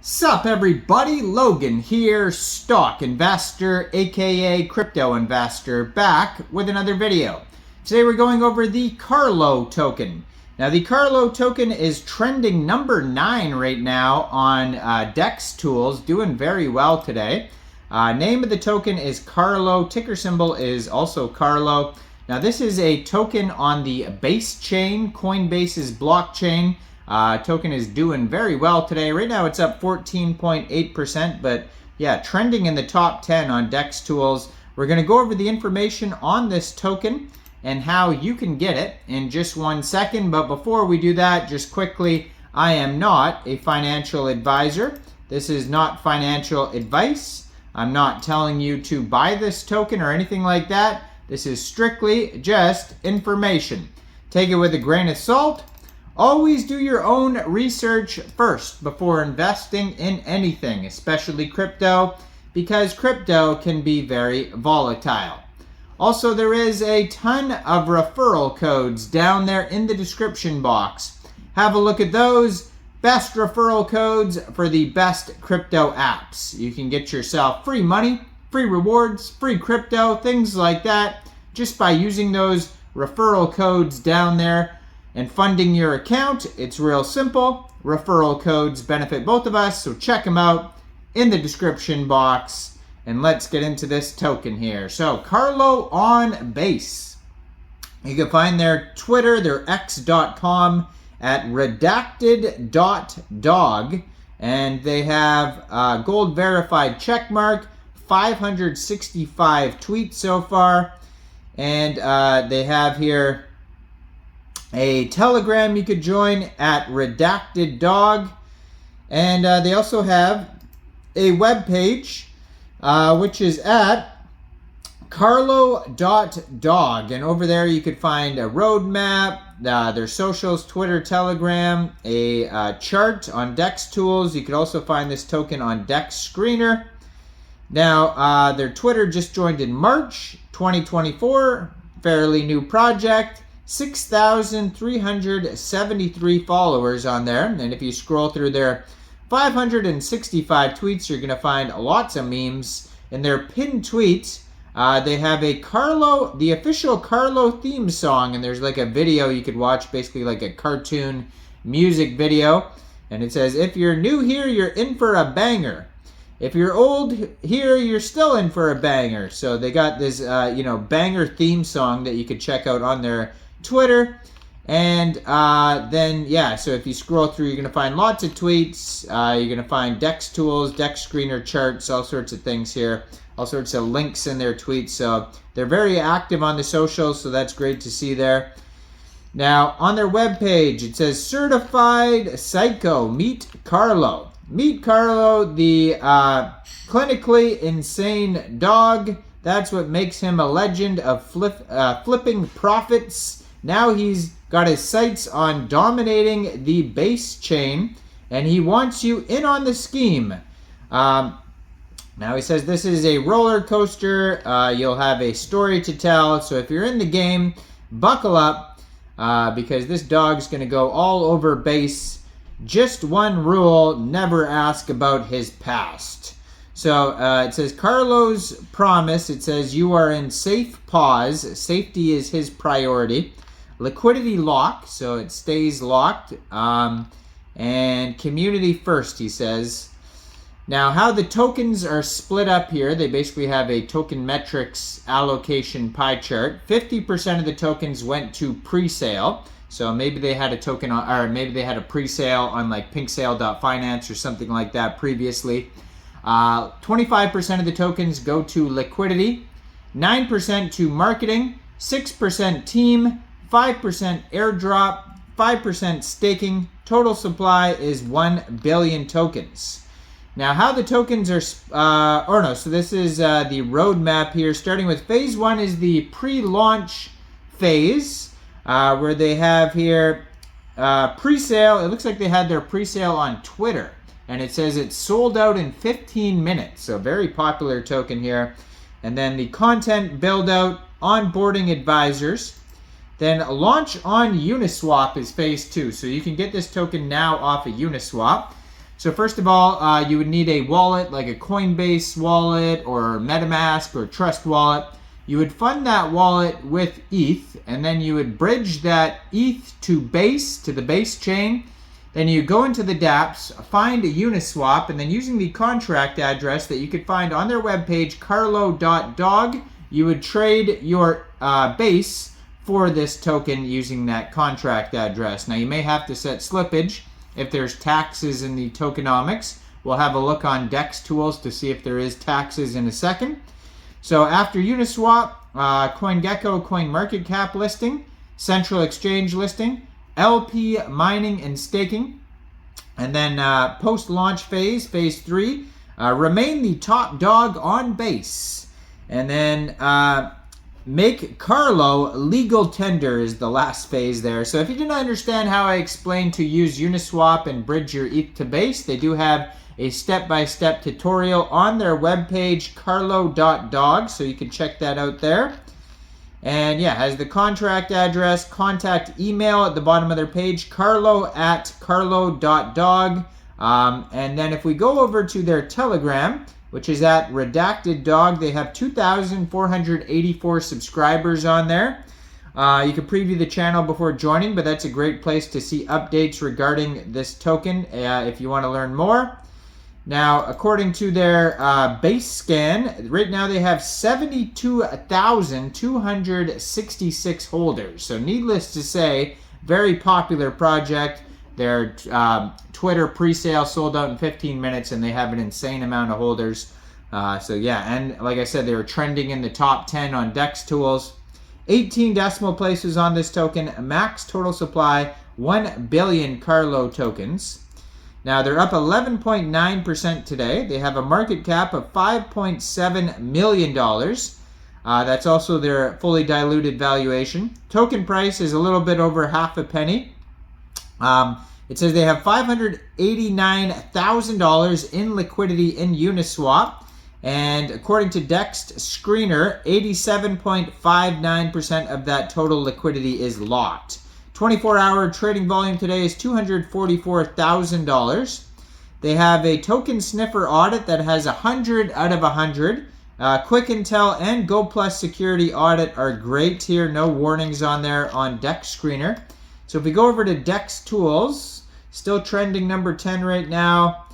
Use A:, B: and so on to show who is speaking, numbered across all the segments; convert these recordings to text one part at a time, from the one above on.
A: Sup everybody, Logan here, stock investor aka crypto investor, back with another video. Today we're going over the Carlo token. Now the Carlo token is trending number 9 right now on DEX tools, doing very well today. Name of the token is Carlo, ticker symbol is also Carlo. Now this is a token on the Basechain, Coinbase's blockchain. Token is doing very well today. Right now it's up 14.8%, but yeah, trending in the top 10 on DEX tools. We're going to go over the information on this token and how you can get it in just 1 second. But before we do that, just quickly, I am not a financial advisor. This is not financial advice. I'm not telling you to buy this token or anything like that. This is strictly just information. Take it with a grain of salt. Always do your own research first before investing in anything, especially crypto, because crypto can be very volatile. Also, there is a ton of referral codes down there in the description box. Have a look at those. Best referral codes for the best crypto apps. You can get yourself free money, free rewards, free crypto, things like that, just by using those referral codes down there and funding your account. It's real simple. Referral codes benefit both of us, so check them out in the description box. And let's get into this token here. So Carlo on Base. You can find their Twitter, their x.com at redacted.dog. And they have gold verified checkmark, 565 tweets so far. And they have here a Telegram you could join at Redacted Dog. And they also have a web page, which is at carlo.dog. And over there you could find a roadmap, their socials, Twitter, Telegram, a chart on DEX tools. You could also find this token on DEX Screener. Now, their Twitter just joined in March 2024, fairly new project. 6,373 followers on there. And if you scroll through their 565 tweets, you're going to find lots of memes. In their pinned tweets, they have a Carlo, the official Carlo theme song. And there's like a video you could watch, basically like a cartoon music video. And it says, if you're new here, you're in for a banger. If you're old here, you're still in for a banger. So they got this, banger theme song that you could check out on their Twitter. And then, yeah, so if you scroll through, you're going to find lots of tweets. You're going to find DEX tools, DEX screener charts, all sorts of things here, all sorts of links in their tweets. So they're very active on the socials, so that's great to see there. Now, on their webpage, it says, Certified Psycho, meet Carlo. Meet Carlo, the clinically insane dog. That's what makes him a legend of flipping profits. Now he's got his sights on dominating the Basechain, and he wants you in on the scheme. Now he says this is a roller coaster. You'll have a story to tell. So if you're in the game, buckle up because this dog's going to go all over Base. Just one rule, never ask about his past. So it says Carlo's promise. It says you are in safe pause. Safety is his priority. Liquidity lock, so it stays locked. And community first, he says. Now, how the tokens are split up here, they basically have a token metrics allocation pie chart. 50% of the tokens went to pre-sale. So maybe they had a token on, or maybe they had a pre-sale on like pinksale.finance or something like that previously. 25% of the tokens go to liquidity, 9% to marketing, 6% team, 5% airdrop, 5% staking. Total supply is 1 billion tokens. Now, how the tokens are, so this is the roadmap here. Starting with phase 1 is the pre-launch phase, where they have here pre-sale. It looks like they had their pre-sale on Twitter. And it says it's sold out in 15 minutes. So very popular token here. And then the content build out, onboarding advisors. Then launch on Uniswap is phase 2. So you can get this token now off of Uniswap. So first of all, you would need a wallet like a Coinbase wallet or MetaMask or Trust Wallet. You would fund that wallet with ETH, and then you would bridge that ETH to Base, to the Basechain. Then you go into the dApps, find a Uniswap, and then using the contract address that you could find on their webpage, carlo.dog, you would trade your Base for this token using that contract address. Now you may have to set slippage if there's taxes in the tokenomics. We'll have a look on DEX tools to see if there is taxes in a second. So after Uniswap, CoinGecko CoinMarketCap listing, Central Exchange listing, LP mining and staking, and then post-launch phase 3, remain the top dog on Base. And then make Carlo legal tender is the last phase there. So if you didn't understand how I explained to use Uniswap and bridge your ETH to Base, they do have a step-by-step tutorial on their webpage, carlo.dog, so you can check that out there. And yeah, has the contract address, contact email at the bottom of their page, carlo@carlo.dog. And then if we go over to their Telegram, which is at Redacted Dog, they have 2,484 subscribers on there. You can preview the channel before joining, but that's a great place to see updates regarding this token if you want to learn more. Now, according to their base scan, right now they have 72,266 holders. So needless to say, very popular project. Their Twitter pre-sale sold out in 15 minutes, and they have an insane amount of holders. So yeah, and like I said, they were trending in the top 10 on DEX tools. 18 decimal places on this token, max total supply, 1 billion Carlo tokens. Now, they're up 11.9% today. They have a market cap of $5.7 million. That's also their fully diluted valuation. Token price is a little bit over half a penny. It says they have $589,000 in liquidity in Uniswap. And according to DEX Screener, 87.59% of that total liquidity is locked. 24-hour trading volume today is $244,000. They have a token sniffer audit that has 100 out of 100. Quick Intel and Go Plus security audit are great here. No warnings on there on DEX Screener. So if we go over to DEX Tools, still trending number 10 right now.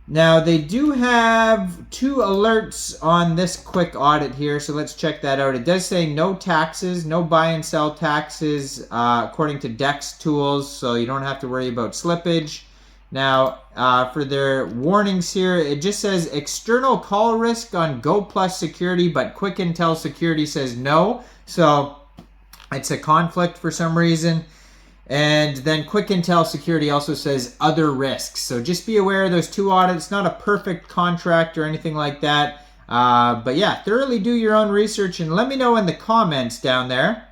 A: Now, they do have 2 alerts on this quick audit here, so let's check that out. It does say no taxes, no buy and sell taxes, according to DEX tools, so you don't have to worry about slippage. Now, for their warnings here, it just says external call risk on Go Plus security, but Quick Intel security says no, so it's a conflict for some reason. And then Quick Intel Security also says other risks. So just be aware of those 2 audits. Not a perfect contract or anything like that. But yeah, thoroughly do your own research and let me know in the comments down there.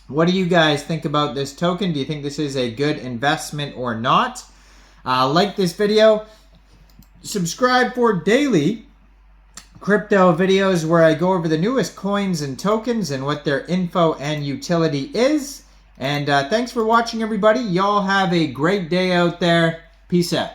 A: What do you guys think about this token? Do you think this is a good investment or not? Like this video. Subscribe for daily crypto videos where I go over the newest coins and tokens and what their info and utility is. And thanks for watching, everybody. Y'all have a great day out there. Peace out.